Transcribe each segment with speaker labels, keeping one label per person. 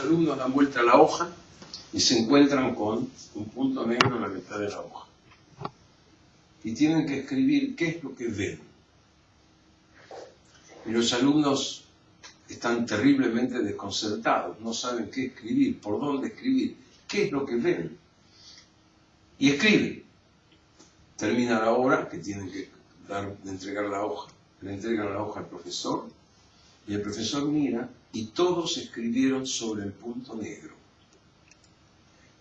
Speaker 1: alumnos dan vuelta a la hoja y se encuentran con un punto negro en la mitad de la hoja. Y tienen que escribir qué es lo que ven. Y los alumnos están terriblemente desconcertados, no saben qué escribir, por dónde escribir, qué es lo que ven. Y escriben. Termina la hora, que tienen que entregar la hoja. Le entregan la hoja al profesor, y el profesor mira, y todos escribieron sobre el punto negro.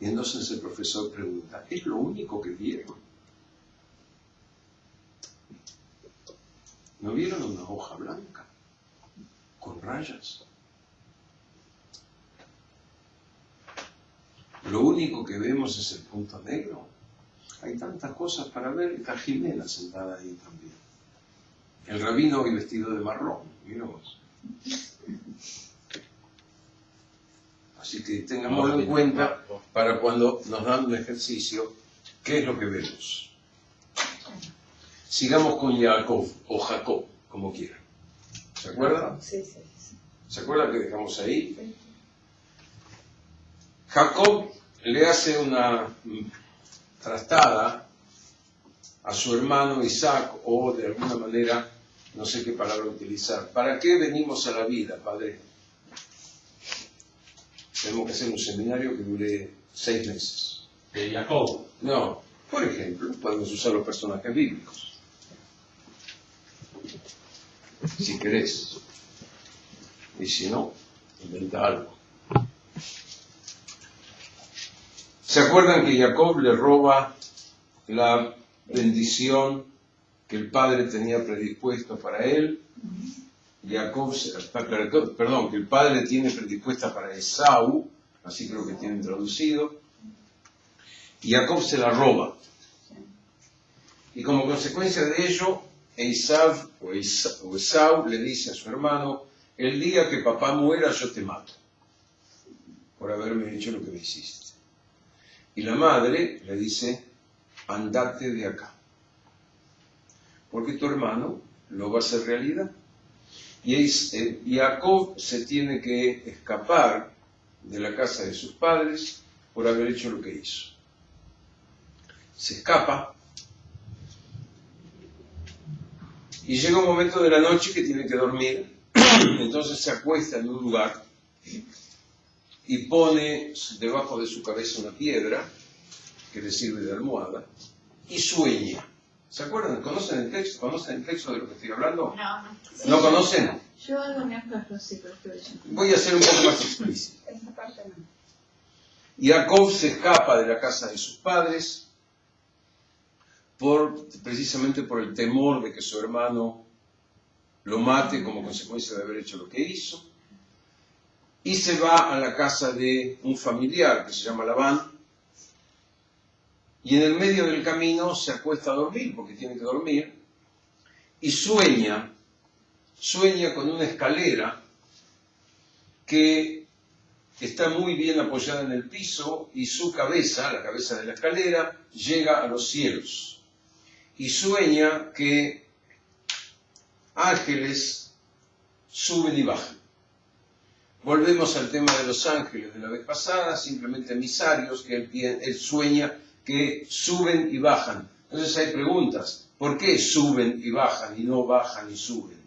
Speaker 1: Y entonces el profesor pregunta, ¿es lo único que vieron? ¿No vieron una hoja blanca con rayas? Lo único que vemos es el punto negro. Hay tantas cosas para ver. Está Jimena sentada ahí también. El rabino hoy vestido de marrón. Miramos. Así que tengámoslo en cuenta para cuando nos dan un ejercicio, ¿qué es lo que vemos? Sigamos con Jacob, o Jacob, como quieran. ¿Se acuerdan?
Speaker 2: Sí.
Speaker 1: ¿Se acuerdan que dejamos ahí? Sí. Jacob le hace una trastada a su hermano Isaac, o de alguna manera, no sé qué palabra utilizar. ¿Para qué venimos a la vida, padre? Tenemos que hacer un seminario que dure 6 meses.
Speaker 3: ¿De Jacob?
Speaker 1: No, por ejemplo, podemos usar los personajes bíblicos. Si querés. Y si no, inventa algo. ¿Se acuerdan que Jacob le roba la bendición que el padre tenía predispuesto para él? Que el padre tiene predispuesta para Esaú, así creo que tienen traducido, y Jacob se la roba. Y como consecuencia de ello, Esaú le dice a su hermano, el día que papá muera yo te mato, por haberme hecho lo que me hiciste. Y la madre le dice, andate de acá, porque tu hermano lo va a hacer realidad. Y Jacob se tiene que escapar de la casa de sus padres por haber hecho lo que hizo. Se escapa y llega un momento de la noche que tiene que dormir, entonces se acuesta en un lugar y pone debajo de su cabeza una piedra que le sirve de almohada y sueña. ¿Se acuerdan? ¿Conocen el texto? ¿Conocen el texto de lo que estoy hablando?
Speaker 2: No.
Speaker 1: ¿No conocen?
Speaker 2: Yo algo me acuerdo, sí, pero
Speaker 1: voy a ser un poco más explícito.
Speaker 2: esa parte no.
Speaker 1: Jacob se escapa de la casa de sus padres precisamente por el temor de que su hermano lo mate como consecuencia de haber hecho lo que hizo, y se va a la casa de un familiar que se llama Labán, y en el medio del camino se acuesta a dormir, porque tiene que dormir, y sueña con una escalera que está muy bien apoyada en el piso, y su cabeza, la cabeza de la escalera, llega a los cielos. Y sueña que ángeles suben y bajan. Volvemos al tema de los ángeles de la vez pasada, simplemente emisarios que él sueña que suben y bajan. Entonces hay preguntas, ¿por qué suben y bajan y no bajan y suben?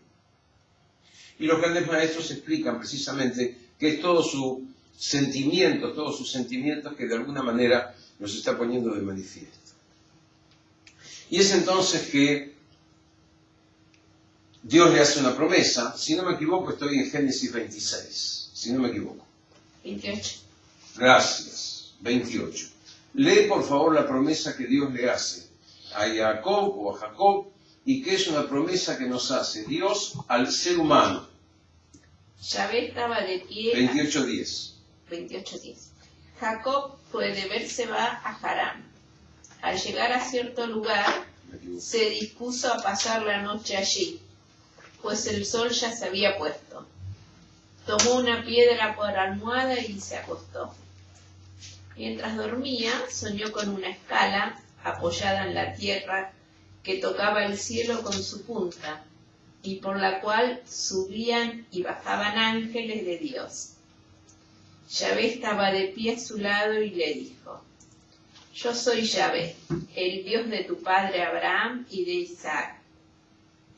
Speaker 1: Y los grandes maestros explican precisamente que es todos sus sentimientos que de alguna manera los está poniendo de manifiesto. Y es entonces que Dios le hace una promesa. Si no me equivoco, estoy en Génesis 26. Si no me equivoco.
Speaker 2: 28.
Speaker 1: Gracias. 28. Lee, por favor, la promesa que Dios le hace a Jacob o a Jacob, y que es una promesa que nos hace Dios al ser humano.
Speaker 2: Yahvé estaba de pie.
Speaker 1: 28:10.
Speaker 2: 28:10. Jacob fue de Berseba a Harán. Al llegar a cierto lugar, se dispuso a pasar la noche allí, pues el sol ya se había puesto. Tomó una piedra por almohada y se acostó. Mientras dormía, soñó con una escala apoyada en la tierra que tocaba el cielo con su punta, y por la cual subían y bajaban ángeles de Dios. Yahvé estaba de pie a su lado y le dijo: Yo soy Yahvé, el Dios de tu padre Abraham y de Isaac.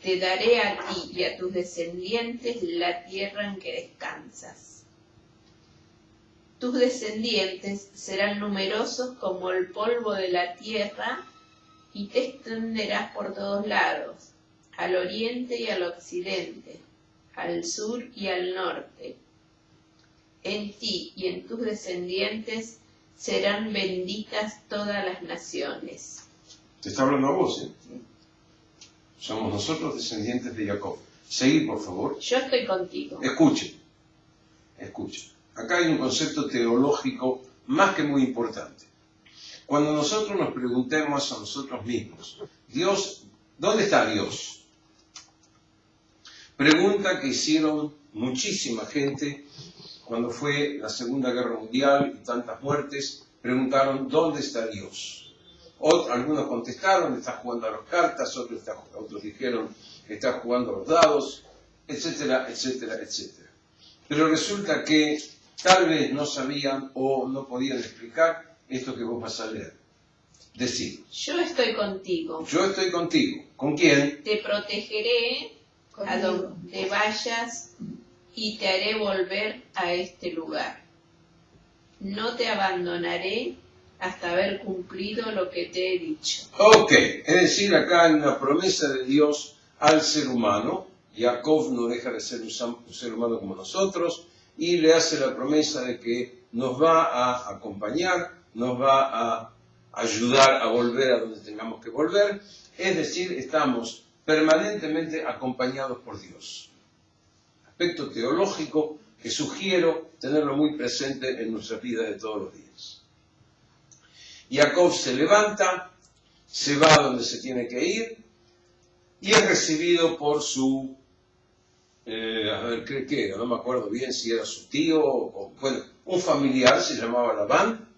Speaker 2: Te daré a ti y a tus descendientes la tierra en que descansas. Tus descendientes serán numerosos como el polvo de la tierra y te extenderás por todos lados, al oriente y al occidente, al sur y al norte. En ti y en tus descendientes serán benditas todas las naciones.
Speaker 1: Te está hablando a vos, ¿eh? Somos nosotros descendientes de Jacob. Seguí, por favor.
Speaker 2: Yo estoy contigo.
Speaker 1: Escuchen. Acá hay un concepto teológico más que muy importante. Cuando nosotros nos preguntemos a nosotros mismos, Dios, ¿dónde está Dios? Pregunta que hicieron muchísima gente cuando fue la Segunda Guerra Mundial y tantas muertes, preguntaron, ¿dónde está Dios? Algunos contestaron, está jugando a las cartas, otros dijeron que está jugando a los dados, etcétera, etcétera, etcétera. Pero resulta que tal vez no sabían o no podían explicar esto que vos vas a leer. Decir:
Speaker 2: Yo estoy contigo.
Speaker 1: Yo estoy contigo. ¿Con quién?
Speaker 2: Te protegeré a donde vayas y te haré volver a este lugar. No te abandonaré hasta haber cumplido lo que te he dicho.
Speaker 1: Ok, es decir, acá hay una promesa de Dios al ser humano. Jacob no deja de ser un ser humano como nosotros y le hace la promesa de que nos va a acompañar, nos va a ayudar a volver a donde tengamos que volver. Es decir, estamos permanentemente acompañados por Dios. Aspecto teológico que sugiero tenerlo muy presente en nuestra vida de todos los días. Jacob se levanta, se va a donde se tiene que ir y es recibido por su, ¿qué era? No me acuerdo bien si era su tío o, bueno, un familiar, se llamaba Labán,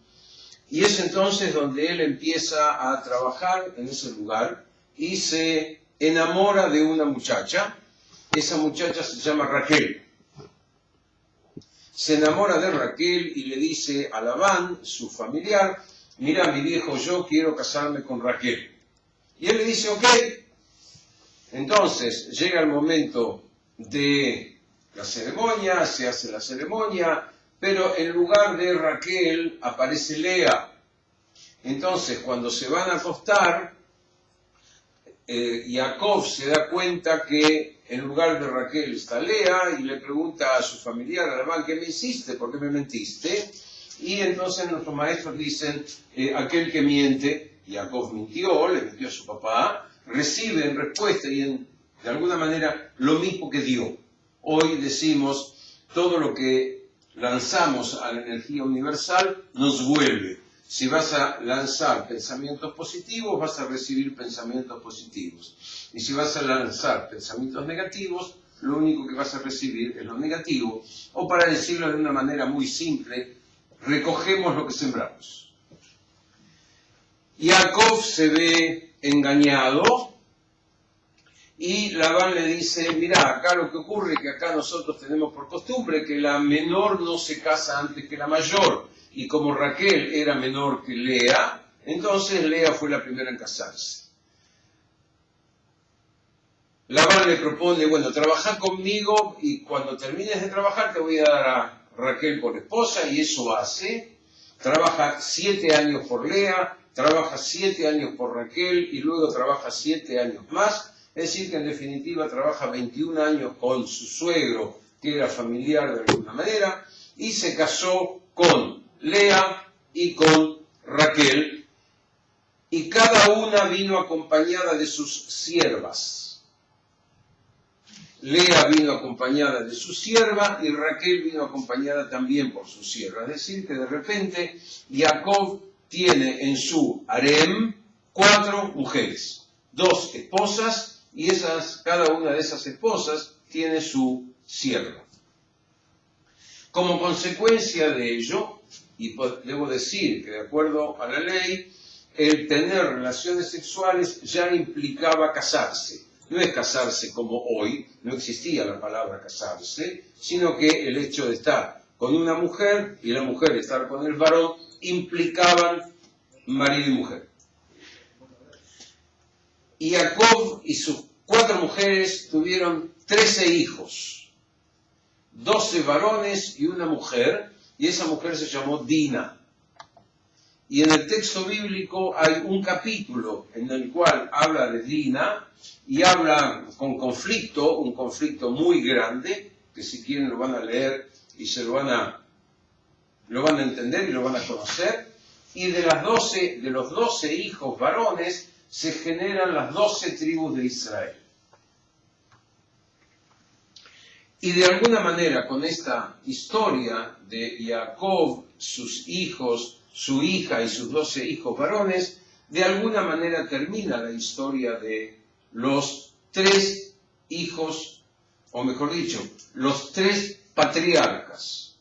Speaker 1: y es entonces donde él empieza a trabajar en ese lugar y se enamora de una muchacha. Esa muchacha se llama Raquel. Se enamora de Raquel y le dice a Labán, su familiar: mira, mi viejo, yo quiero casarme con Raquel. Y él le dice: ok. Entonces llega el momento de la ceremonia, se hace la ceremonia, pero en lugar de Raquel aparece Lea. Entonces, cuando se van a acostar, Jacob se da cuenta que en lugar de Raquel está Lea y le pregunta a su familiar, a Labán: ¿qué me hiciste? ¿Por qué me mentiste? Y entonces nuestros maestros dicen, aquel que miente, Jacob mintió, le mintió a su papá, recibe en respuesta y de alguna manera lo mismo que dio. Hoy decimos, todo lo que lanzamos a la energía universal nos vuelve. Si vas a lanzar pensamientos positivos, vas a recibir pensamientos positivos. Y si vas a lanzar pensamientos negativos, lo único que vas a recibir es lo negativo. O para decirlo de una manera muy simple, recogemos lo que sembramos. Jacob se ve engañado y Labán le dice: mira, acá lo que ocurre es que acá nosotros tenemos por costumbre que la menor no se casa antes que la mayor, y como Raquel era menor que Lea, entonces Lea fue la primera en casarse. Labán le propone: bueno, trabaja conmigo y cuando termines de trabajar te voy a dar a Raquel por esposa, y eso hace. Trabaja 7 años por Lea, trabaja 7 años por Raquel y luego trabaja 7 años más. Es decir, que en definitiva trabaja 21 años con su suegro, que era familiar de alguna manera, y se casó con Lea y con Raquel, y cada una vino acompañada de sus siervas. Lea vino acompañada de su sierva y Raquel vino acompañada también por su sierva. Es decir, que de repente Jacob tiene en su harem 4 mujeres, 2 esposas, y cada una de esas esposas tiene su sierva. Como consecuencia de ello, y debo decir que de acuerdo a la ley, el tener relaciones sexuales ya implicaba casarse. No es casarse como hoy, no existía la palabra casarse, sino que el hecho de estar con con una mujer y la mujer estar con el varón implicaban marido y mujer. Y Jacob y sus 4 mujeres tuvieron 13 hijos, 12 varones y una mujer, y esa mujer se llamó Dina. Y en el texto bíblico hay un capítulo en el cual habla de Dina y habla con conflicto, un conflicto muy grande, que si quieren lo van a leer y lo van a entender y lo van a conocer. Y de los 12 hijos varones se generan las 12 tribus de Israel. Y de alguna manera con esta historia de Jacob, sus hijos, su hija y sus 12 hijos varones, de alguna manera termina la historia de los 3 hijos, o mejor dicho, los 3 patriarcas.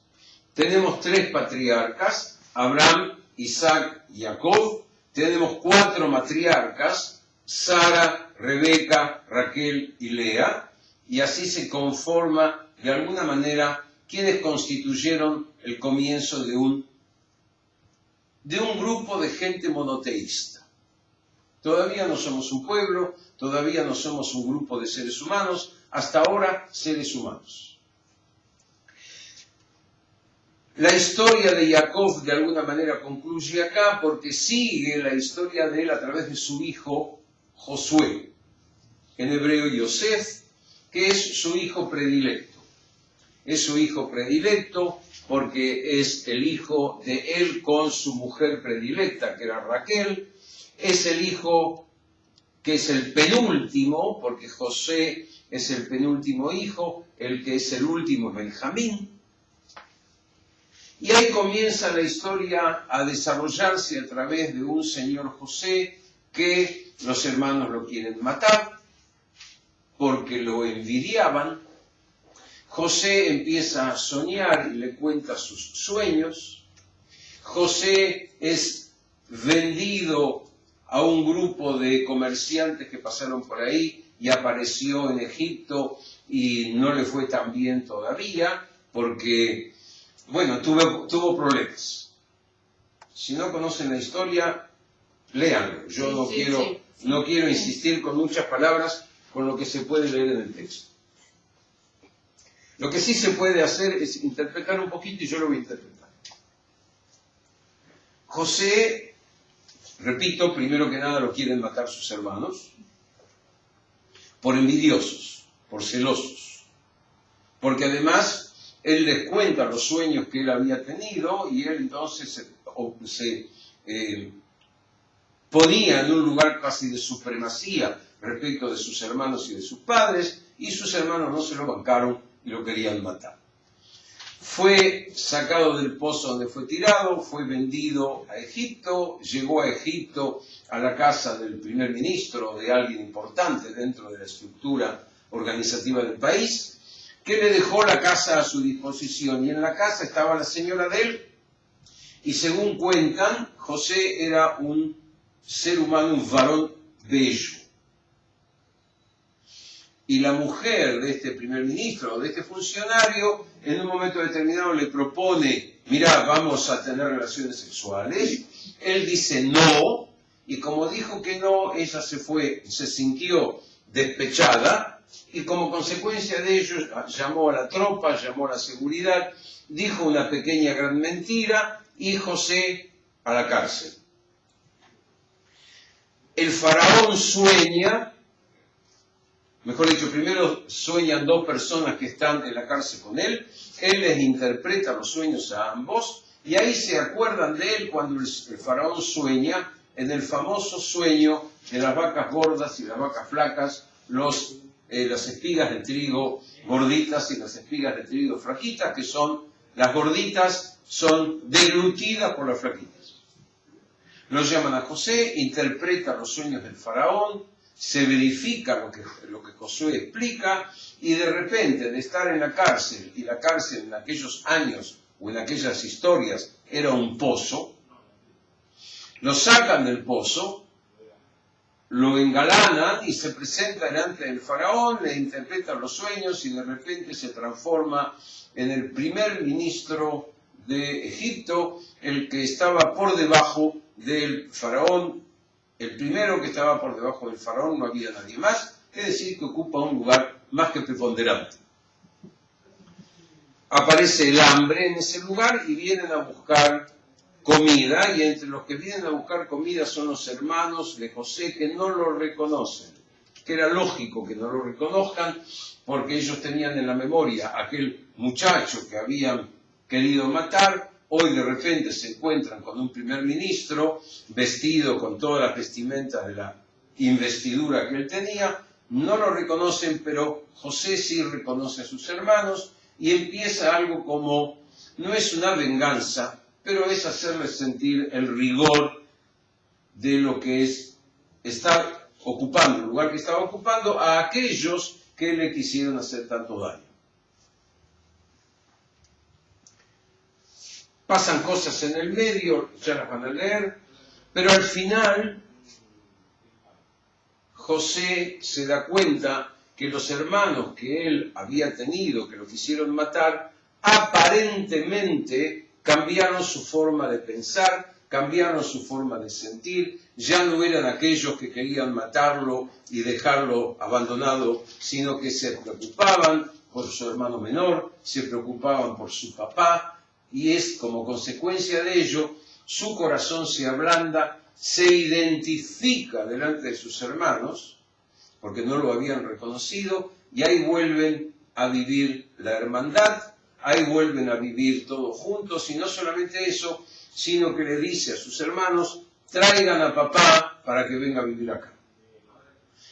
Speaker 1: Tenemos 3 patriarcas, Abraham, Isaac y Jacob. Tenemos 4 matriarcas, Sara, Rebeca, Raquel y Lea. Y así se conforma de alguna manera quienes constituyeron el comienzo de un grupo de gente monoteísta. Todavía no somos un pueblo, todavía no somos un grupo de seres humanos, hasta ahora seres humanos. La historia de Jacob de alguna manera concluye acá porque sigue la historia de él a través de su hijo Josué, en hebreo Yosef, que es su hijo predilecto. Es su hijo predilecto porque es el hijo de él con su mujer predilecta, que era Raquel. Es el hijo que es el penúltimo, porque José es el penúltimo hijo, el que es el último es Benjamín. Y ahí comienza la historia a desarrollarse a través de un señor José que los hermanos lo quieren matar porque lo envidiaban. José empieza a soñar y le cuenta sus sueños. José es vendido a un grupo de comerciantes que pasaron por ahí y apareció en Egipto y no le fue tan bien todavía porque, bueno, tuvo problemas. Si no conocen la historia, léanlo. Yo no quiero insistir con muchas palabras con lo que se puede leer en el texto. Lo que sí se puede hacer es interpretar un poquito y yo lo voy a interpretar. José, repito, primero que nada lo quieren matar sus hermanos por envidiosos, por celosos, porque además él les cuenta los sueños que él había tenido y él entonces se ponía en un lugar casi de supremacía respecto de sus hermanos y de sus padres, y sus hermanos no se lo bancaron y lo querían matar. Fue sacado del pozo donde fue tirado, fue vendido a Egipto, llegó a Egipto a la casa del primer ministro, de alguien importante dentro de la estructura organizativa del país, que le dejó la casa a su disposición, y en la casa estaba la señora de él, y según cuentan, José era un ser humano, un varón bello. Y la mujer de este primer ministro, o de este funcionario, en un momento determinado le propone, mira, vamos a tener relaciones sexuales. Él dice no, y como dijo que no, ella se sintió despechada, y como consecuencia de ello llamó a la tropa, llamó a la seguridad, dijo una pequeña gran mentira, y José a la cárcel. El faraón sueña, mejor dicho, primero sueñan 2 personas que están en la cárcel con él les interpreta los sueños a ambos, y ahí se acuerdan de él cuando el faraón sueña, en el famoso sueño de las vacas gordas y las vacas flacas, las espigas de trigo gorditas y las espigas de trigo flaquitas, que son, las gorditas son deglutidas por las flaquitas. Lo llaman a José, interpreta los sueños del faraón, se verifica lo que Josué explica, y de repente de estar en la cárcel, y la cárcel en aquellos años o en aquellas historias era un pozo, lo sacan del pozo, lo engalanan y se presenta delante del faraón, le interpretan los sueños y de repente se transforma en el primer ministro de Egipto, el que estaba por debajo del faraón, el primero que estaba por debajo del faraón, no había nadie más, es decir, que ocupa un lugar más que preponderante. Aparece el hambre en ese lugar y vienen a buscar comida, y entre los que vienen a buscar comida son los hermanos de José, que no lo reconocen, que era lógico que no lo reconozcan, porque ellos tenían en la memoria aquel muchacho que habían querido matar. Hoy de repente se encuentran con un primer ministro vestido con todas las vestimentas de la investidura que él tenía, no lo reconocen, pero José sí reconoce a sus hermanos y empieza algo como, no es una venganza, pero es hacerles sentir el rigor de lo que es estar ocupando, el lugar que estaba ocupando, a aquellos que le quisieron hacer tanto daño. Pasan cosas en el medio, ya las van a leer, pero al final José se da cuenta que los hermanos que él había tenido, que lo quisieron matar, aparentemente cambiaron su forma de pensar, cambiaron su forma de sentir, ya no eran aquellos que querían matarlo y dejarlo abandonado, sino que se preocupaban por su hermano menor, se preocupaban por su papá, y es como consecuencia de ello, su corazón se ablanda, se identifica delante de sus hermanos, porque no lo habían reconocido, y ahí vuelven a vivir la hermandad, ahí vuelven a vivir todos juntos, y no solamente eso, sino que le dice a sus hermanos, traigan a papá para que venga a vivir acá.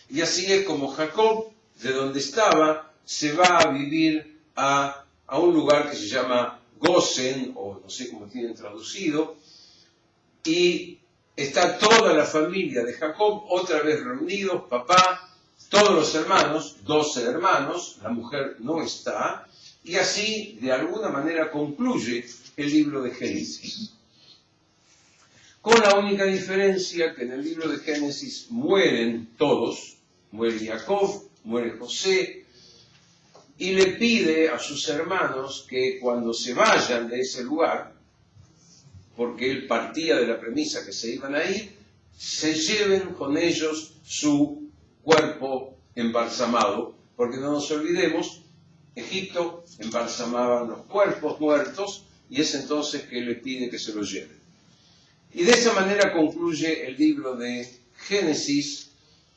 Speaker 1: Y así es como Jacob, de donde estaba, se va a vivir a un lugar que se llama Gosen, o no sé cómo tienen traducido, y está toda la familia de Jacob otra vez reunidos, papá, todos los hermanos, 12 hermanos, la mujer no está, y así de alguna manera concluye el libro de Génesis. Con la única diferencia que en el libro de Génesis mueren todos, muere Jacob, muere José, y le pide a sus hermanos que cuando se vayan de ese lugar, porque él partía de la premisa que se iban a ir, se lleven con ellos su cuerpo embalsamado, porque no nos olvidemos, Egipto embalsamaban los cuerpos muertos, y es entonces que él le pide que se los lleven. Y de esa manera concluye el libro de Génesis,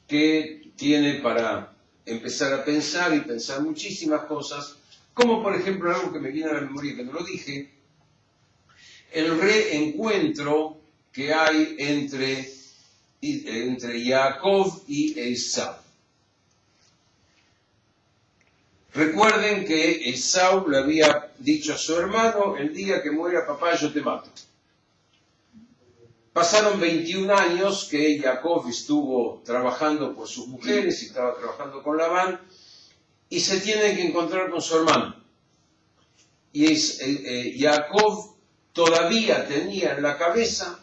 Speaker 1: que tiene para empezar a pensar y pensar muchísimas cosas, como por ejemplo algo que me viene a la memoria que no lo dije, el reencuentro que hay entre Jacob y Esaú. Recuerden que Esaú le había dicho a su hermano, el día que muera papá yo te mato. Pasaron 21 años que Jacob estuvo trabajando por sus mujeres y estaba trabajando con Labán, y se tiene que encontrar con su hermano. Y Jacob todavía tenía en la cabeza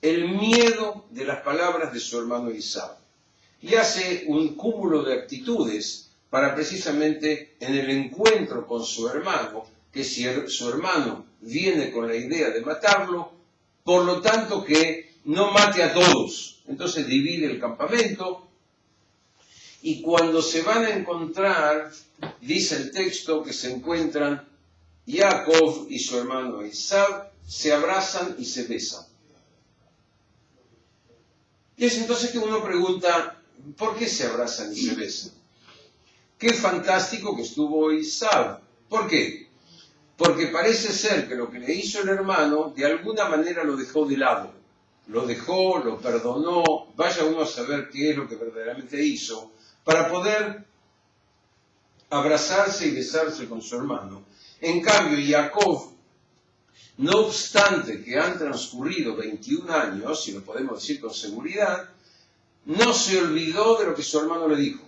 Speaker 1: el miedo de las palabras de su hermano Esaú. Y hace un cúmulo de actitudes para precisamente en el encuentro con su hermano, que si su hermano viene con la idea de matarlo, por lo tanto que no mate a todos. Entonces divide el campamento, y cuando se van a encontrar, dice el texto que se encuentran Jacob y su hermano Esaú, se abrazan y se besan. Y es entonces que uno pregunta, ¿por qué se abrazan y se besan? Qué fantástico que estuvo Esaú. ¿Por qué? Porque parece ser que lo que le hizo el hermano, de alguna manera lo dejó de lado. Lo dejó, lo perdonó, vaya uno a saber qué es lo que verdaderamente hizo, para poder abrazarse y besarse con su hermano. En cambio, Jacob, no obstante que han transcurrido 21 años, si lo podemos decir con seguridad, no se olvidó de lo que su hermano le dijo.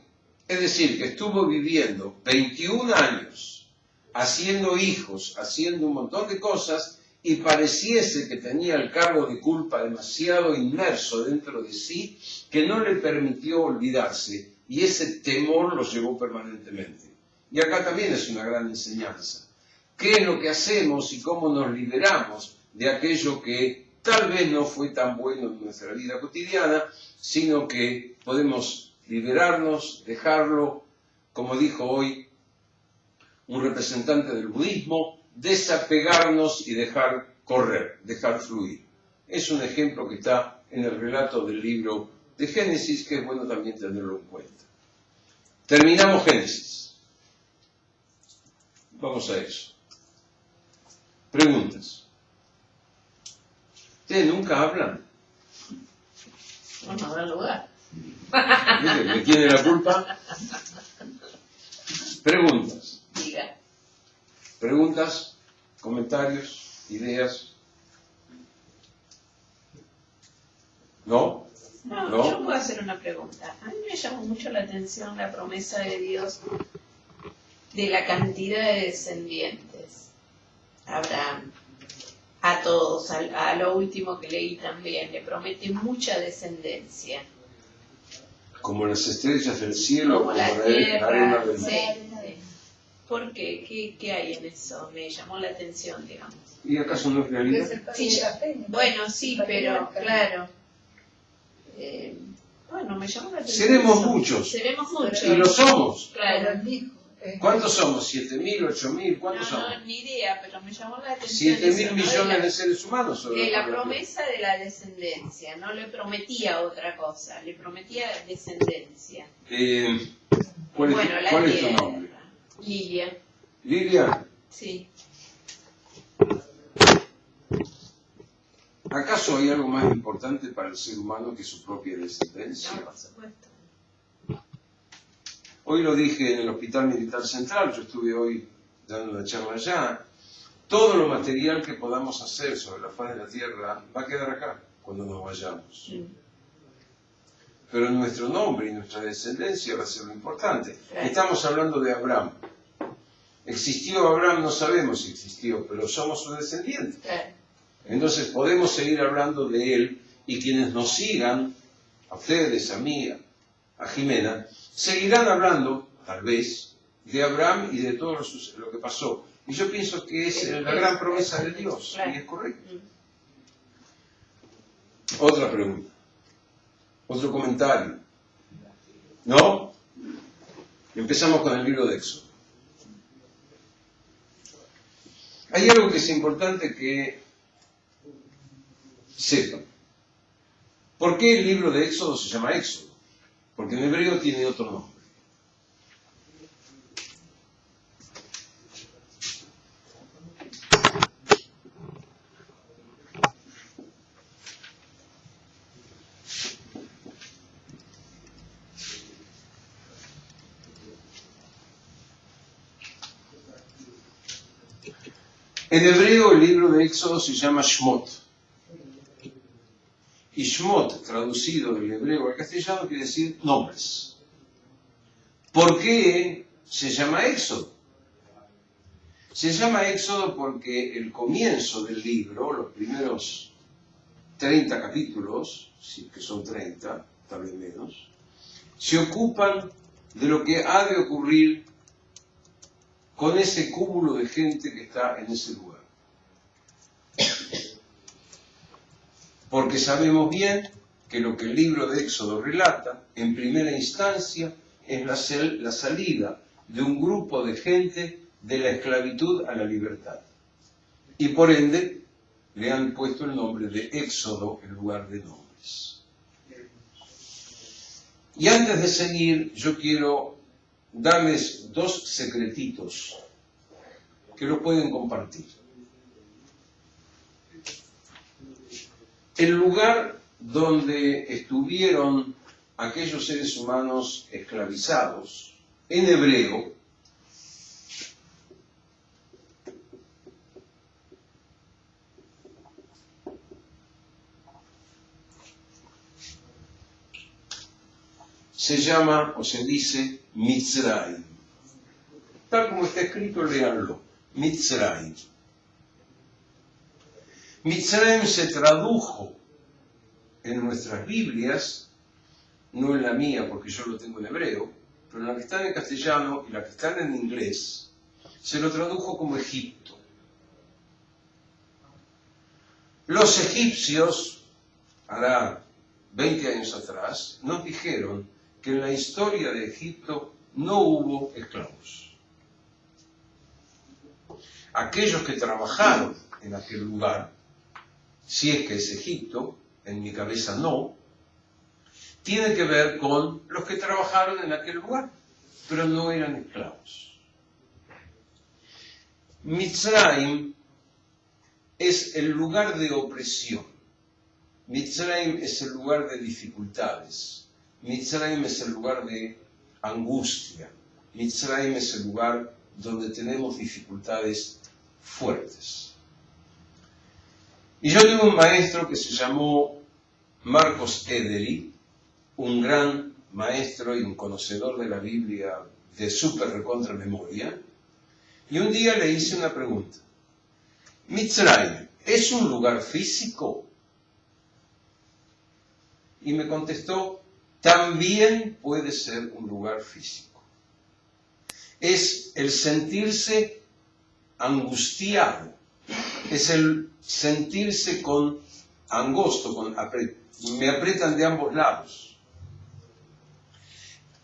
Speaker 1: Es decir, que estuvo viviendo 21 años, haciendo hijos, haciendo un montón de cosas, y pareciese que tenía el cargo de culpa demasiado inmerso dentro de sí, que no le permitió olvidarse, y ese temor lo llevó permanentemente. Y acá también es una gran enseñanza. ¿Qué es lo que hacemos y cómo nos liberamos de aquello que tal vez no fue tan bueno en nuestra vida cotidiana, sino que podemos liberarnos, dejarlo, como dijo hoy un representante del budismo, desapegarnos y dejar correr, dejar fluir? Es un ejemplo que está en el relato del libro de Génesis, que es bueno también tenerlo en cuenta. Terminamos Génesis. Vamos a eso. Preguntas. ¿Ustedes nunca hablan?
Speaker 2: No nos da lugar.
Speaker 1: ¿De quién es la culpa? Preguntas.
Speaker 2: Diga.
Speaker 1: Preguntas, comentarios, ideas. ¿No?
Speaker 2: No, yo puedo hacer una pregunta. A mí me llamó mucho la atención la promesa de Dios de la cantidad de descendientes. Abraham, a todos, a lo último que leí también, le promete mucha descendencia.
Speaker 1: Como las estrellas del cielo,
Speaker 2: Como la
Speaker 1: arena
Speaker 2: tierra.
Speaker 1: del mar.
Speaker 2: Sí. ¿Por qué? ¿Qué hay en eso? Me llamó la atención, digamos.
Speaker 1: ¿Y acaso no es realidad?
Speaker 2: Sí, bueno, sí, pero claro. Bueno, me llamó la atención.
Speaker 1: Seremos muchos.
Speaker 2: Seremos muchos.
Speaker 1: Y lo somos.
Speaker 2: Claro.
Speaker 1: ¿Cuántos somos? ¿7.000, 8.000? ¿Cuántos somos?
Speaker 2: No, ni idea, pero me llamó la atención.
Speaker 1: 7.000
Speaker 2: eso, ¿no?
Speaker 1: millones de seres humanos.
Speaker 2: De la promesa de la descendencia. No le prometía otra cosa, le prometía descendencia.
Speaker 1: ¿Cuál
Speaker 2: Bueno, la
Speaker 1: es tu
Speaker 2: tierra.
Speaker 1: nombre?
Speaker 2: Lilia.
Speaker 1: Lilia,
Speaker 2: Sí.
Speaker 1: ¿acaso hay algo más importante para el ser humano que su propia descendencia?
Speaker 2: No, por supuesto.
Speaker 1: Hoy lo dije en el Hospital Militar Central, yo estuve hoy dando una charla allá. Todo lo material que podamos hacer sobre la faz de la tierra va a quedar acá cuando nos vayamos.
Speaker 2: Mm.
Speaker 1: Pero nuestro nombre y nuestra descendencia va a ser lo importante.
Speaker 2: Claro.
Speaker 1: Estamos hablando de Abraham. ¿Existió Abraham? No sabemos si existió, pero somos su descendiente.
Speaker 2: Claro.
Speaker 1: Entonces podemos seguir hablando de él, y quienes nos sigan, a ustedes, a mí, a Jimena, seguirán hablando, tal vez, de Abraham y de todo lo que pasó. Y yo pienso que es la gran promesa de Dios, y es correcto. Otra pregunta. Otro comentario. ¿No? Empezamos con el libro de Éxodo. Hay algo que es importante que sepan. ¿Por qué el libro de Éxodo se llama Éxodo? Porque en hebreo tiene otro nombre. En hebreo el libro de Éxodo se llama Shmot. Y Shmot, traducido del hebreo al castellano, quiere decir nombres. ¿Por qué se llama Éxodo? Se llama Éxodo porque el comienzo del libro, los primeros 30 capítulos, sí que son 30, tal vez menos, se ocupan de lo que ha de ocurrir con ese cúmulo de gente que está en ese lugar. Porque sabemos bien que lo que el libro de Éxodo relata, en primera instancia, es la salida de un grupo de gente de la esclavitud a la libertad. Y por ende, le han puesto el nombre de Éxodo en lugar de nombres. Y antes de seguir, yo quiero darles dos secretitos que lo pueden compartir. El lugar donde estuvieron aquellos seres humanos esclavizados, en hebreo, se llama o se dice Mitzrayim. Tal como está escrito, léanlo. Mitzrayim. Mitzrayim se tradujo en nuestras Biblias, no en la mía porque yo lo tengo en hebreo, pero en la que están en castellano y la que están en inglés, se lo tradujo como Egipto. Los egipcios, hará 20 años atrás, nos dijeron que en la historia de Egipto no hubo esclavos. Aquellos que trabajaron en aquel lugar, si es que es Egipto, en mi cabeza no, tiene que ver con los que trabajaron en aquel lugar, pero no eran esclavos. Mitzrayim es el lugar de opresión. Mitzrayim es el lugar de dificultades. Mitzrayim es el lugar de angustia. Mitzrayim es el lugar donde tenemos dificultades fuertes. Y yo tuve un maestro que se llamó Marcos Ederi, un gran maestro y un conocedor de la Biblia de súper recontra memoria, y un día le hice una pregunta. ¿Mitzrayim es un lugar físico? Y me contestó, también puede ser un lugar físico. Es el sentirse angustiado, es el sentirse con angosto, me aprietan de ambos lados.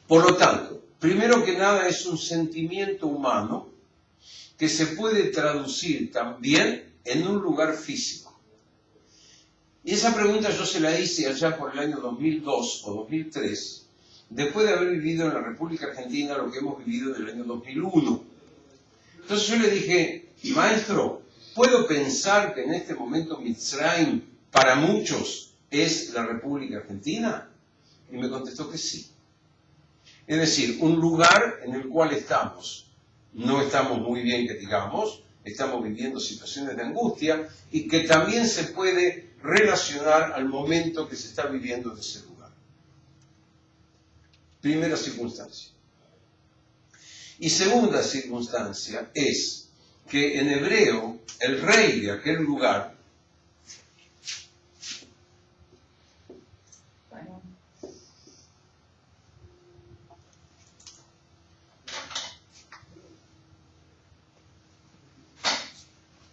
Speaker 1: Por lo tanto, primero que nada es un sentimiento humano que se puede traducir también en un lugar físico. Y esa pregunta yo se la hice allá por el año 2002 o 2003, después de haber vivido en la República Argentina lo que hemos vivido en el año 2001. Entonces yo le dije, maestro, ¿puedo pensar que en este momento Mitzrayim para muchos es la República Argentina? Y me contestó que sí. Es decir, un lugar en el cual no estamos muy bien que digamos, estamos viviendo situaciones de angustia y que también se puede relacionar al momento que se está viviendo en ese lugar. Primera circunstancia. Y segunda circunstancia es que en hebreo el rey de aquel lugar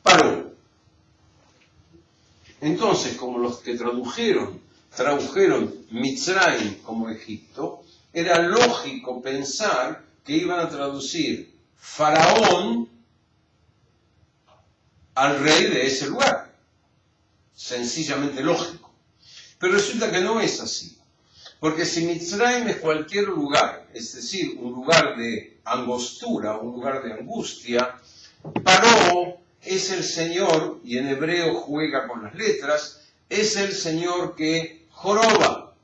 Speaker 1: paró. Entonces, como los que tradujeron Mitzrayim como Egipto, era lógico pensar que iban a traducir Faraón al rey de ese lugar. Sencillamente lógico. Pero resulta que no es así. Porque si Mitzrayim es cualquier lugar, es decir, un lugar de angostura, un lugar de angustia, Paró es el Señor, y en hebreo juega con las letras, es el Señor que joroba,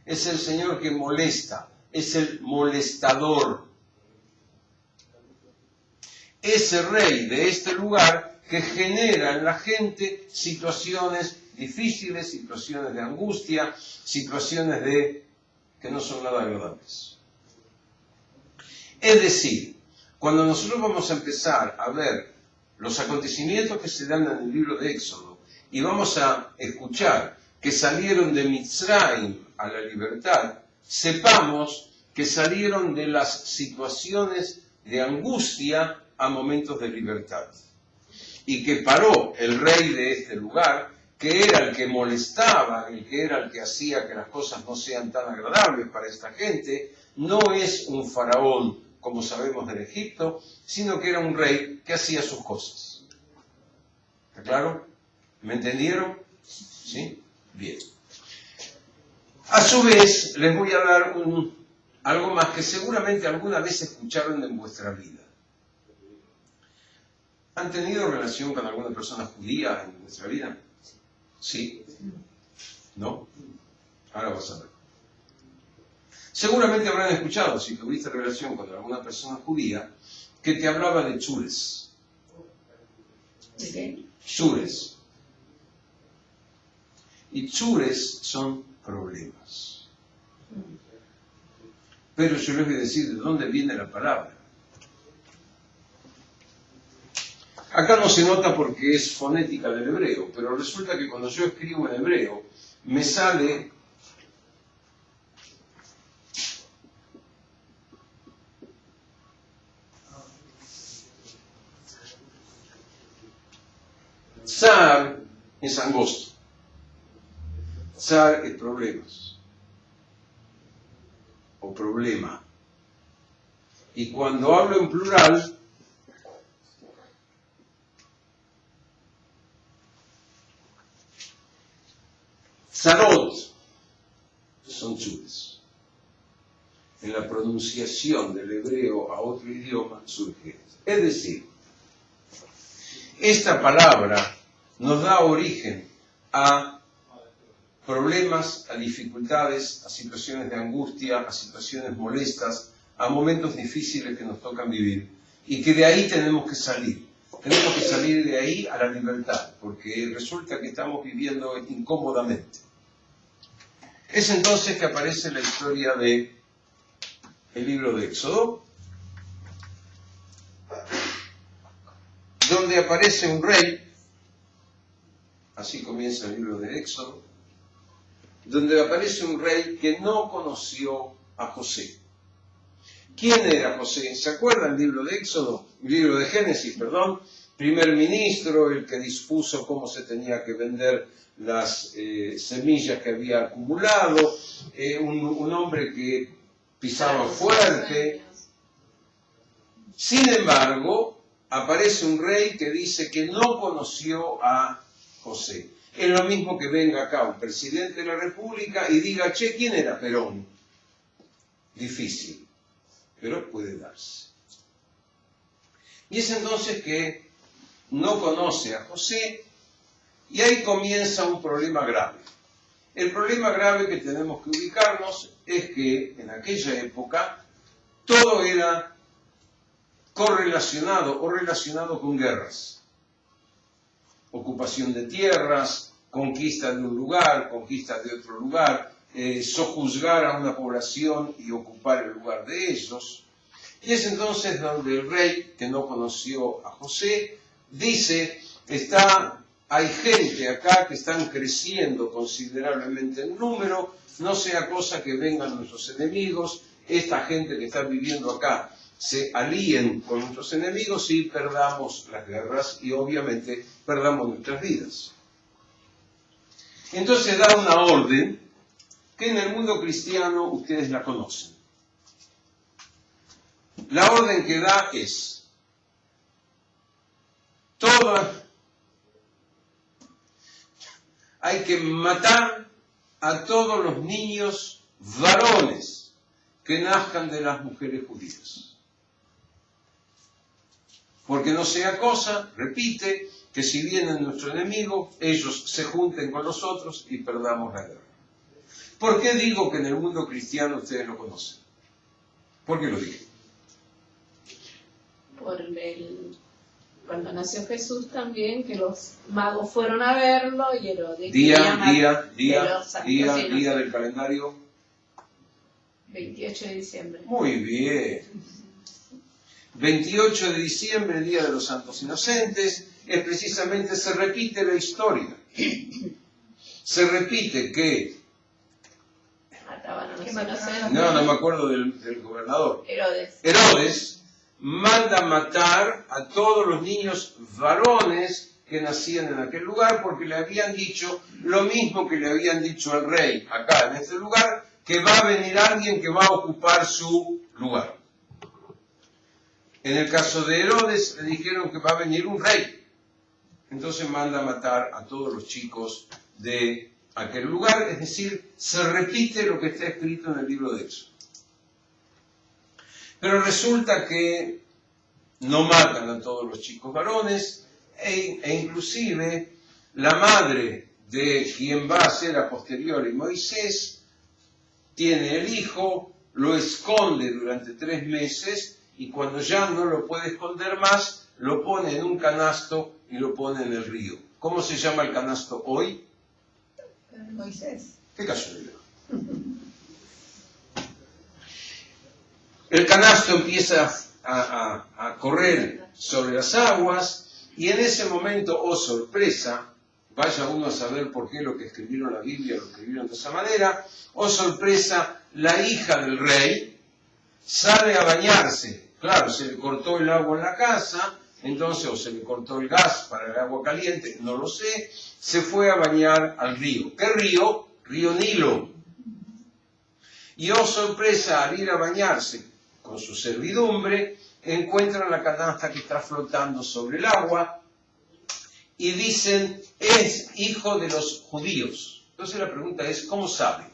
Speaker 1: es el Señor que molesta, es el molestador. Ese rey de este lugar que genera en la gente situaciones difíciles, situaciones de angustia, situaciones que no son nada agradables. Es decir, cuando nosotros vamos a empezar a ver los acontecimientos que se dan en el libro de Éxodo y vamos a escuchar que salieron de Mitzrayim a la libertad, sepamos que salieron de las situaciones de angustia a momentos de libertad. Y que Paró, el rey de este lugar, que era el que molestaba, el que era el que hacía que las cosas no sean tan agradables para esta gente, no es un faraón, como sabemos del Egipto, sino que era un rey que hacía sus cosas. ¿Está claro? ¿Me entendieron? ¿Sí? Bien. A su vez, les voy a dar algo más que seguramente alguna vez escucharon en vuestra vida. ¿Han tenido relación con alguna persona judía en vuestra vida? ¿Sí? ¿No? Ahora vas a ver. Seguramente habrán escuchado, si tuviste relación con alguna persona judía, que te hablaba de chures. Chures. Y chures son problemas. Pero yo les voy a decir de dónde viene la palabra. Acá no se nota porque es fonética del hebreo, pero resulta que cuando yo escribo en hebreo, me sale Tsar es angosto. Tsar es problemas. O problema. Y cuando hablo en plural, Tzarot son chutes. En la pronunciación del hebreo a otro idioma surge. Es decir, esta palabra nos da origen a problemas, a dificultades, a situaciones de angustia, a situaciones molestas, a momentos difíciles que nos tocan vivir. Y que de ahí tenemos que salir. Tenemos que salir de ahí a la libertad, porque resulta que estamos viviendo incómodamente. Es entonces que aparece la historia del libro de Éxodo, donde aparece un rey, así comienza el libro de Éxodo, donde aparece un rey que no conoció a José. ¿Quién era José? ¿Se acuerdan el libro de Éxodo? El libro de Génesis, perdón. Primer ministro, el que dispuso cómo se tenía que vender las semillas que había acumulado, un hombre que pisaba fuerte. Sin embargo, aparece un rey que dice que no conoció a José. Es lo mismo que venga acá un presidente de la República y diga, che, ¿quién era Perón? Difícil, pero puede darse. Y es entonces que no conoce a José y ahí comienza un problema grave. El problema grave que tenemos que ubicarnos es que en aquella época todo era correlacionado o relacionado con guerras. Ocupación de tierras, conquista de un lugar, conquista de otro lugar, sojuzgar a una población y ocupar el lugar de ellos. Y es entonces donde el rey, que no conoció a José, dice, hay gente acá que están creciendo considerablemente en número, no sea cosa que vengan nuestros enemigos, esta gente que está viviendo acá se alíen con nuestros enemigos y perdamos las guerras y obviamente perdamos nuestras vidas. Entonces da una orden que en el mundo cristiano ustedes la conocen. La orden que da es hay que matar a todos los niños varones que nazcan de las mujeres judías. Porque no sea cosa, repite, que si vienen nuestro enemigo, ellos se junten con nosotros y perdamos la guerra. ¿Por qué digo que en el mundo cristiano ustedes lo conocen? ¿Por qué lo dije?
Speaker 2: Cuando nació Jesús también, que los magos fueron a verlo y Herodes
Speaker 1: día del calendario.
Speaker 2: 28 de diciembre.
Speaker 1: Muy bien. 28 de diciembre, Día de los Santos Inocentes, es precisamente, se repite la historia. Se repite que...
Speaker 2: Mataban a los inocentes.
Speaker 1: No me acuerdo del gobernador.
Speaker 2: Herodes
Speaker 1: manda matar a todos los niños varones que nacían en aquel lugar porque le habían dicho lo mismo que le habían dicho al rey acá en este lugar, que va a venir alguien que va a ocupar su lugar. En el caso de Herodes le dijeron que va a venir un rey. Entonces manda matar a todos los chicos de aquel lugar, es decir, se repite lo que está escrito en el libro de Éxodo. Pero resulta que no matan a todos los chicos varones e inclusive la madre de quien va a ser a posteriori Moisés tiene el hijo, lo esconde durante 3 meses y cuando ya no lo puede esconder más, lo pone en un canasto y lo pone en el río. ¿Cómo se llama el canasto hoy?
Speaker 2: Moisés.
Speaker 1: ¿Qué casualidad? El canasto empieza a correr sobre las aguas Y en ese momento, oh sorpresa, vaya uno a saber por qué lo que escribieron la Biblia lo escribieron de esa manera, oh sorpresa, la hija del rey sale a bañarse. Claro, se le cortó el agua en la casa, entonces, o se le cortó el gas para el agua caliente, no lo sé, se fue a bañar al río. ¿Qué río? Río Nilo. Y oh sorpresa, al ir a bañarse con su servidumbre, encuentran la canasta que está flotando sobre el agua y dicen, es hijo de los judíos. Entonces la pregunta es, ¿cómo sabe?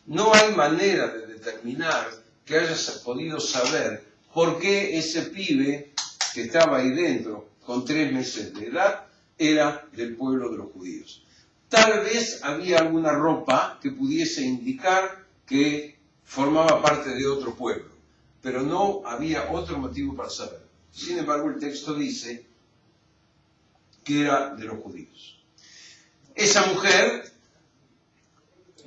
Speaker 1: No hay manera de determinar que hayas podido saber por qué ese pibe que estaba ahí dentro con 3 meses de edad era del pueblo de los judíos. Tal vez había alguna ropa que pudiese indicar que formaba parte de otro pueblo, pero no había otro motivo para saber. Sin embargo, el texto dice que era de los judíos. Esa mujer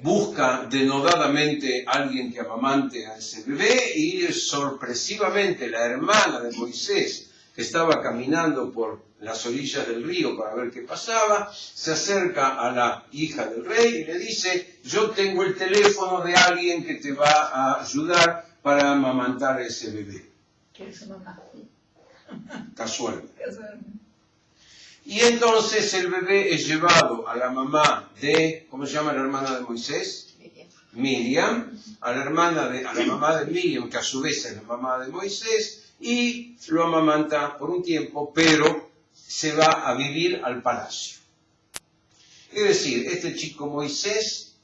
Speaker 1: busca denodadamente a alguien que amamante a ese bebé y sorpresivamente la hermana de Moisés, que estaba caminando por las orillas del río para ver qué pasaba, se acerca a la hija del rey y le dice, yo tengo el teléfono de alguien que te va a ayudar para amamantar a ese bebé.
Speaker 2: ¿Qué es mamá?
Speaker 1: Casual. Y entonces el bebé es llevado a la mamá de, ¿cómo se llama la hermana de Moisés? Miriam, a la mamá de Miriam, que a su vez es la mamá de Moisés, y lo amamanta por un tiempo, pero se va a vivir al palacio. Es decir, este chico Moisés,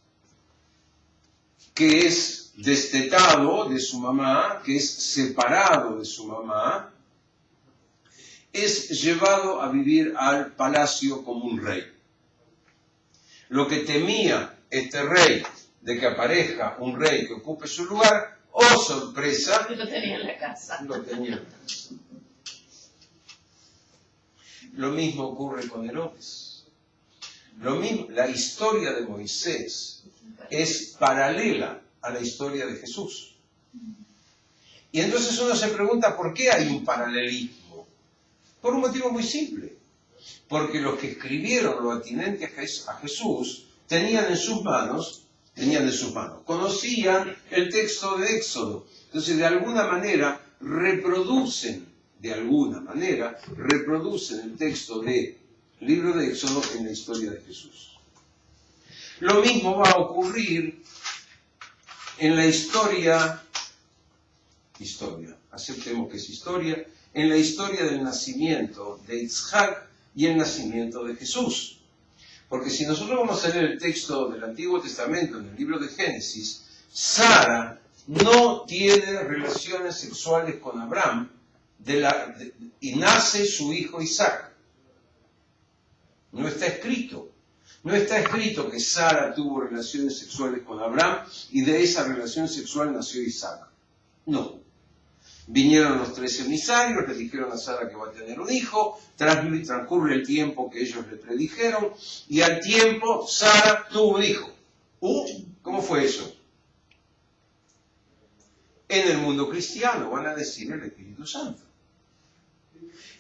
Speaker 1: que es destetado de su mamá, que es separado de su mamá, es llevado a vivir al palacio como un rey. Lo que temía este rey de que aparezca un rey que ocupe su lugar, ¡oh sorpresa!
Speaker 2: Lo tenía en la casa.
Speaker 1: Lo tenía en la casa. Lo mismo ocurre con Herodes. Lo mismo, la historia de Moisés es paralela a la historia de Jesús. Y entonces uno se pregunta, ¿por qué hay un paralelismo? Por un motivo muy simple. Porque los que escribieron lo atinente a Jesús tenían en sus manos, conocían el texto de Éxodo. Entonces, de alguna manera, reproducen el texto del libro de Éxodo en la historia de Jesús. Lo mismo va a ocurrir en la historia, aceptemos que es historia, en la historia del nacimiento de Isaac y el nacimiento de Jesús. Porque si nosotros vamos a leer el texto del Antiguo Testamento en el libro de Génesis, Sara no tiene relaciones sexuales con Abraham y nace su hijo Isaac. No está escrito. No está escrito que Sara tuvo relaciones sexuales con Abraham y de esa relación sexual nació Isaac. No. Vinieron los 3 emisarios, le dijeron a Sara que va a tener un hijo, transcurre el tiempo que ellos le predijeron, y al tiempo Sara tuvo un hijo. ¿Cómo fue eso? En el mundo cristiano van a decir el Espíritu Santo.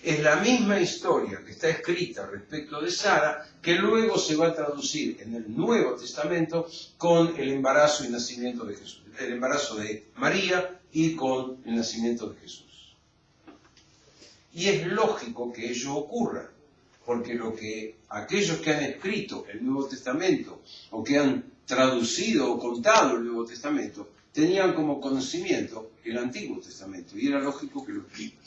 Speaker 1: Es la misma historia que está escrita respecto de Sara, que luego se va a traducir en el Nuevo Testamento con el embarazo y nacimiento de Jesús, el embarazo de María y con el nacimiento de Jesús. Y es lógico que ello ocurra, porque aquellos que han escrito el Nuevo Testamento o que han traducido o contado el Nuevo Testamento tenían como conocimiento el Antiguo Testamento y era lógico que lo escriban.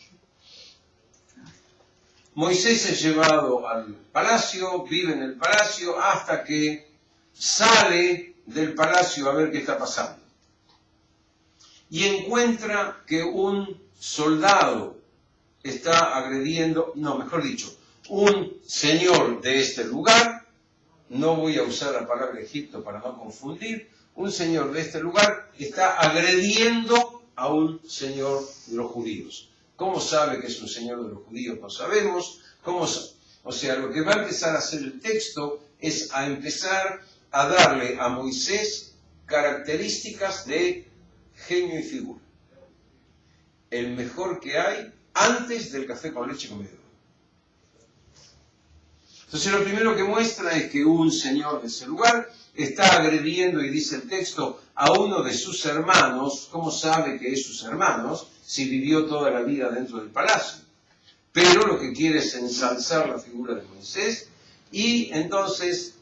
Speaker 1: Moisés es llevado al palacio, vive en el palacio hasta que sale del palacio a ver qué está pasando. Y encuentra que un soldado está agrediendo, un señor de este lugar, no voy a usar la palabra Egipto para no confundir, un señor de este lugar está agrediendo a un señor de los judíos. ¿Cómo sabe que es un señor de los judíos? No sabemos. O sea, lo que va a empezar a hacer el texto es a empezar a darle a Moisés características de genio y figura. El mejor que hay antes del café con leche comedor. Entonces lo primero que muestra es que un señor de ese lugar está agrediendo, y dice el texto, a uno de sus hermanos. ¿Cómo sabe que es sus hermanos si vivió toda la vida dentro del palacio? Pero lo que quiere es ensalzar la figura de Moisés, y entonces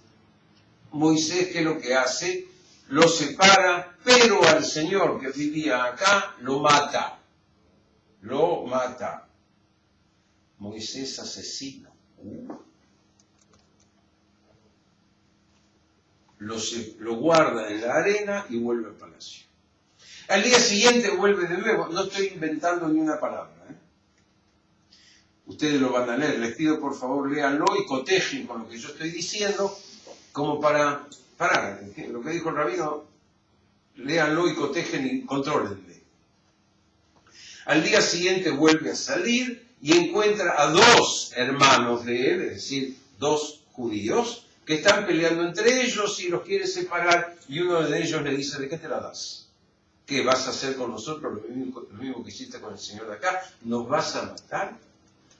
Speaker 1: Moisés, ¿qué es lo que hace? Lo separa, pero al señor que vivía acá lo mata. Lo mata. Moisés asesino. Lo guarda en la arena y vuelve al palacio. Al día siguiente vuelve de nuevo. No estoy inventando ni una palabra. Ustedes lo van a leer. Les pido por favor léanlo y cotejen con lo que yo estoy diciendo, como para lo que dijo el rabino, léanlo y cotejen y contrólenle. Al día siguiente vuelve a salir y encuentra a dos hermanos de él, es decir, dos judíos, que están peleando entre ellos y los quiere separar, y uno de ellos le dice: ¿de qué te la das? ¿Qué vas a hacer con nosotros? Lo mismo que hiciste con el señor de acá. ¿Nos vas a matar?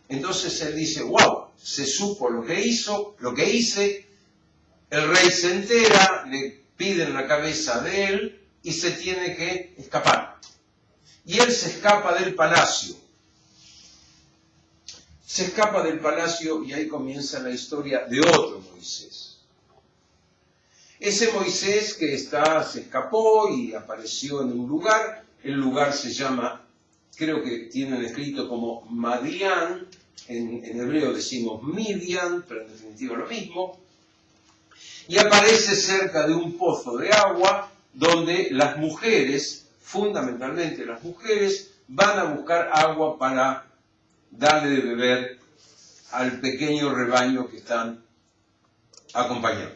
Speaker 1: Entonces él dice: wow, se supo lo que hice, el rey se entera, le piden la cabeza de él y se tiene que escapar. Y él se escapa del palacio. Se escapa del palacio y ahí comienza la historia de otro Moisés. Ese Moisés que se escapó y apareció en un lugar. El lugar se llama, creo que tienen escrito como Madián, en hebreo decimos Midian, pero en definitiva lo mismo. Y aparece cerca de un pozo de agua donde las mujeres, fundamentalmente las mujeres, van a buscar agua para darle de beber al pequeño rebaño que están acompañando.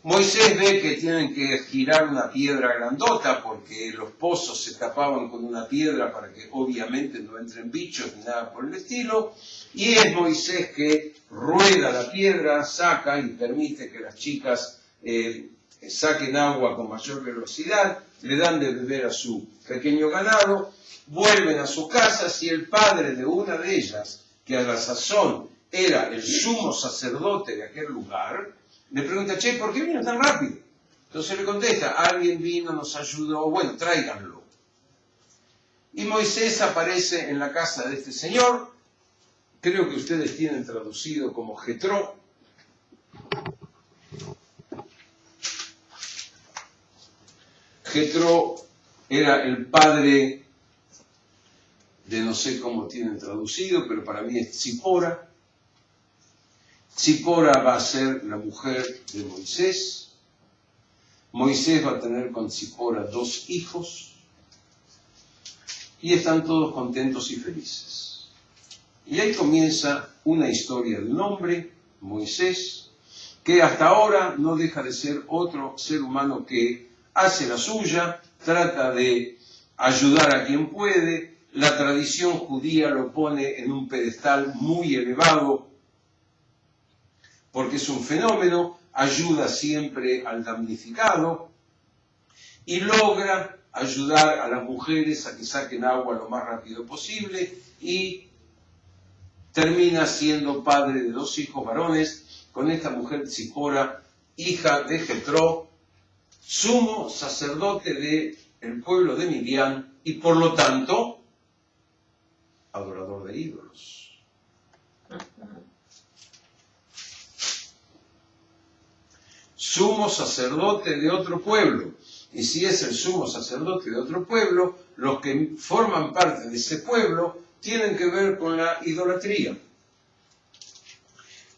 Speaker 1: Moisés ve que tienen que girar una piedra grandota porque los pozos se tapaban con una piedra para que obviamente no entren bichos ni nada por el estilo, y es Moisés que rueda la piedra, saca y permite que las chicas saquen agua con mayor velocidad, le dan de beber a su pequeño ganado, vuelven a sus casas, y el padre de una de ellas, que a la sazón era el sumo sacerdote de aquel lugar, le pregunta: che, ¿por qué vino tan rápido? Entonces le contesta: alguien vino, nos ayudó, bueno, tráiganlo. Y Moisés aparece en la casa de este señor, creo que ustedes tienen traducido como Jetró. Jetró era el padre de, no sé cómo tienen traducido, pero para mí es Zipora. Zipora va a ser la mujer de Moisés. Moisés va a tener con Zipora 2 hijos. Y están todos contentos y felices. Y ahí comienza una historia de un hombre, Moisés, que hasta ahora no deja de ser otro ser humano que hace la suya, trata de ayudar a quien puede. La tradición judía lo pone en un pedestal muy elevado, porque es un fenómeno, ayuda siempre al damnificado y logra ayudar a las mujeres a que saquen agua lo más rápido posible, y termina siendo padre de 2 hijos varones con esta mujer Zipora, hija de Jetró, sumo sacerdote del pueblo de Midian y por lo tanto adorador de ídolos. Sumo sacerdote de otro pueblo. Y si es el sumo sacerdote de otro pueblo, los que forman parte de ese pueblo tienen que ver con la idolatría.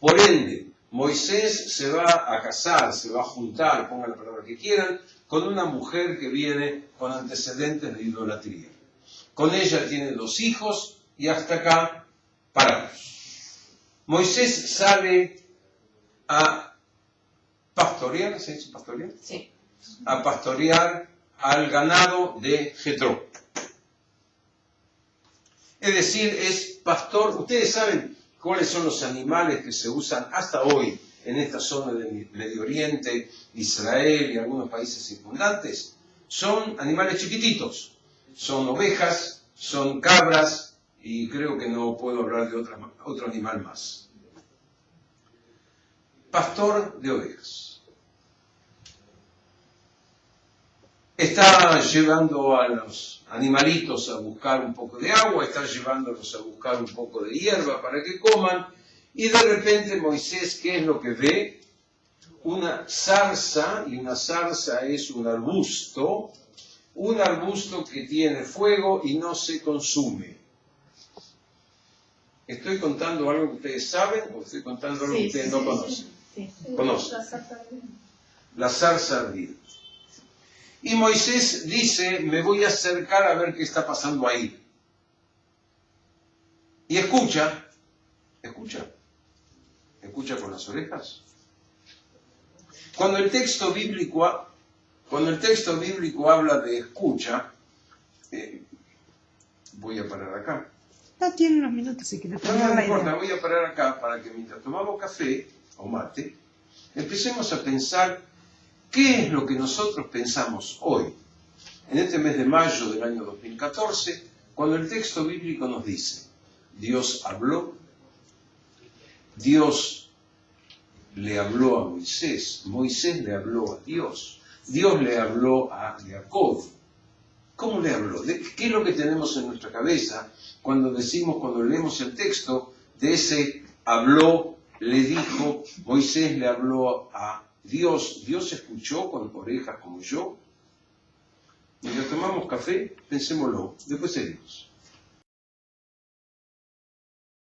Speaker 1: Por ende, Moisés se va a casar, se va a juntar, pongan la palabra que quieran, con una mujer que viene con antecedentes de idolatría. Con ella tiene 2 hijos y hasta acá paramos. Moisés sale a pastorear, ¿se dice pastorear?
Speaker 2: Sí.
Speaker 1: A pastorear al ganado de Jetró. Es decir, es pastor. Ustedes saben cuáles son los animales que se usan hasta hoy en esta zona del Medio Oriente, Israel y algunos países circundantes. Son animales chiquititos. Son ovejas, son cabras y creo que no puedo hablar de otro animal más. Pastor de ovejas. Está llevando a los animalitos a buscar un poco de agua, está llevándolos a buscar un poco de hierba para que coman, y de repente Moisés, ¿qué es lo que ve? Una zarza, y una zarza es un arbusto que tiene fuego y no se consume. ¿Estoy contando algo que ustedes saben o estoy contando algo que ustedes no conocen?
Speaker 3: Sí.
Speaker 1: ¿Conocen? La zarza ardida. Y Moisés dice, me voy a acercar a ver qué está pasando ahí. Y escucha con las orejas. Cuando el texto bíblico habla de escucha, voy a parar acá.
Speaker 3: No tiene unos minutos si quiere.
Speaker 1: No importa, voy a parar acá para que mientras tomamos café o mate, empecemos a pensar qué es lo que nosotros pensamos hoy, en este mes de mayo del año 2014, cuando el texto bíblico nos dice, Dios habló, Dios le habló a Moisés, Moisés le habló a Dios, Dios le habló a Jacob. ¿Cómo le habló? ¿Qué es lo que tenemos en nuestra cabeza cuando leemos el texto de ese habló, le dijo, Moisés le habló a Dios? ¿Dios escuchó con orejas como yo? Mientras tomamos café, pensémoslo, después seguimos.